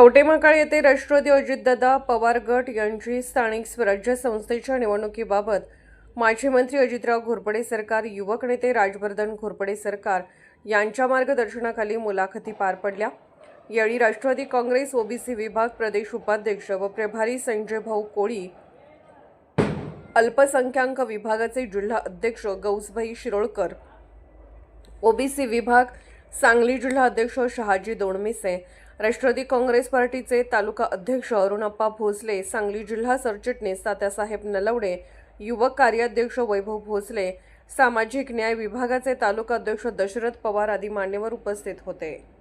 कवठेमहांकाळ येथे राष्ट्रवादी अजितदादा पवार गट यांची स्थानिक स्वराज्य संस्थेच्या निवडणुकीबाबत माजी मंत्री अजितराव घोरपडे सरकार, युवक नेते राजवर्धन घोरपडे सरकार यांच्या मार्गदर्शनाखाली मुलाखती पार पडल्या। यावेळी राष्ट्रवादी काँग्रेस ओबीसी विभाग प्रदेश उपाध्यक्ष व प्रभारी संजय भाऊ कोळी, अल्पसंख्याक विभागाचे जिल्हा अध्यक्ष गौसभाई शिरोळकर, ओबीसी विभाग सांगली जिल्हा अध्यक्ष शहाजी दोणमिसे, राष्ट्रवादी काँग्रेस पार्टीचे तालुका अध्यक्ष अरुणप्पा भोसले, सांगली जिल्हा सरचिटणीस तात्यासाहेब नलवडे, युवक कार्याध्यक्ष वैभव भोसले, सामाजिक न्याय विभागाचे तालुका अध्यक्ष दशरथ पवार आदी मान्यवर उपस्थित होते।